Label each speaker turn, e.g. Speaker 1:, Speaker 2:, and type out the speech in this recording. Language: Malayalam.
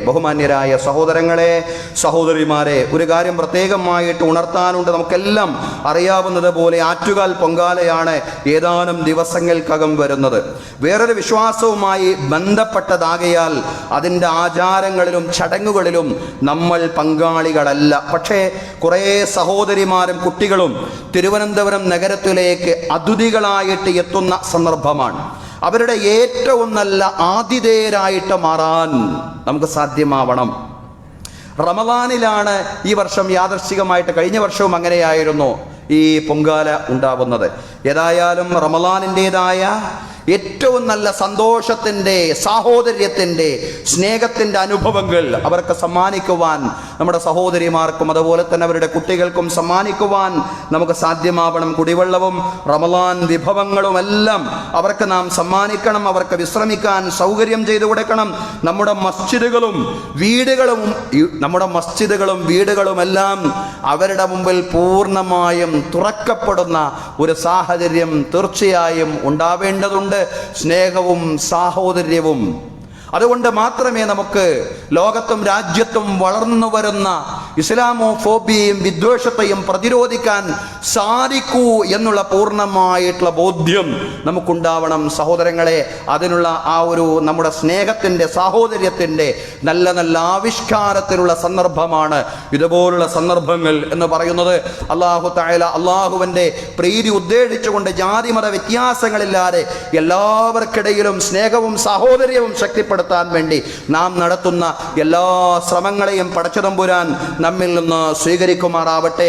Speaker 1: ബഹുമാന്യരായ സഹോദരങ്ങളെ, സഹോദരിമാരെ, ഒരു കാര്യം പ്രത്യേകമായിട്ട് ഉണർത്താനുണ്ട്. നമുക്കെല്ലാം അറിയാവുന്നത് പോലെ ആറ്റുകാൽ പൊങ്കാലയാണ് ഏതാനും ദിവസങ്ങൾക്കകം വരുന്നത്. വേറൊരു വിശ്വാസവുമായി ബന്ധപ്പെട്ടതാകയാൽ അതിൻ്റെ ആചാരങ്ങളിലും ചടങ്ങുകളിലും നമ്മൾ പങ്കാളികളല്ല. പക്ഷേ കുറേ സഹോദരിമാരും കുട്ടികളും തിരുവനന്തപുരം നഗരത്തിലേക്ക് അതിഥികളായിട്ട് എത്തുന്ന സന്ദർഭമാണ്. അവരുടെ ഏറ്റവും നല്ല ആതിഥേയരായിട്ട് മാറാൻ നമുക്ക് സാധ്യമാവണം. റമദാനിലാണ് ഈ വർഷം യാദർശികമായിട്ട്, കഴിഞ്ഞ വർഷവും അങ്ങനെയായിരുന്നു ഈ പൊങ്കാല ഉണ്ടാവുന്നത്. ഏതായാലും റമദാനിൻ്റെതായ ഏറ്റവും നല്ല സന്തോഷത്തിൻ്റെ, സാഹോദര്യത്തിൻ്റെ, സ്നേഹത്തിൻ്റെ അനുഭവങ്ങൾ അവർക്ക് സമ്മാനിക്കുവാൻ, നമ്മുടെ സഹോദരിമാർക്കും അതുപോലെ തന്നെ അവരുടെ കുട്ടികൾക്കും സമ്മാനിക്കുവാൻ നമുക്ക് സാധ്യമാവണം. കുടിവെള്ളവും റമദാൻ വിഭവങ്ങളുമെല്ലാം അവർക്ക് നാം സമ്മാനിക്കണം. അവർക്ക് വിശ്രമിക്കാൻ സൗകര്യം ചെയ്തു കൊടുക്കണം. നമ്മുടെ മസ്ജിദുകളും വീടുകളുമെല്ലാം അവരുടെ മുമ്പിൽ പൂർണ്ണമായും തുറക്കപ്പെടുന്ന ഒരു സാഹചര്യം തീർച്ചയായും ഉണ്ടാവേണ്ടതുണ്ട്. സ്നേഹവും സാഹോദര്യവും. അതുകൊണ്ട് മാത്രമേ നമുക്ക് ലോകത്തും രാജ്യത്തും വളർന്നു വരുന്ന ഇസ്ലാമോഫോബിയയും വിദ്വേഷത്തെയും പ്രതിരോധിക്കാൻ സാധിക്കൂ എന്നുള്ള പൂർണ്ണമായിട്ടുള്ള ബോധ്യം നമുക്കുണ്ടാവണം സഹോദരങ്ങളെ. അതിനുള്ള ആ ഒരു നമ്മുടെ സ്നേഹത്തിൻ്റെ, സാഹോദര്യത്തിൻ്റെ നല്ല നല്ല ആവിഷ്കാരത്തിനുള്ള സന്ദർഭമാണ് ഇതുപോലുള്ള സന്ദർഭങ്ങൾ എന്ന് പറയുന്നത്. അല്ലാഹു തആല അള്ളാഹുവിൻ്റെ പ്രീതി ഉദ്ദേശിച്ചുകൊണ്ട് ജാതിമത വ്യത്യാസങ്ങളില്ലാതെ എല്ലാവർക്കിടയിലും സ്നേഹവും സാഹോദര്യവും ശക്തിപ്പെടുത്താൻ വേണ്ടി നാം നടത്തുന്ന എല്ലാ ശ്രമങ്ങളെയും പടച്ചതമ്പുരാൻ നമ്മിൽ നിന്ന് സ്വീകരിക്കുമാറാവട്ടെ.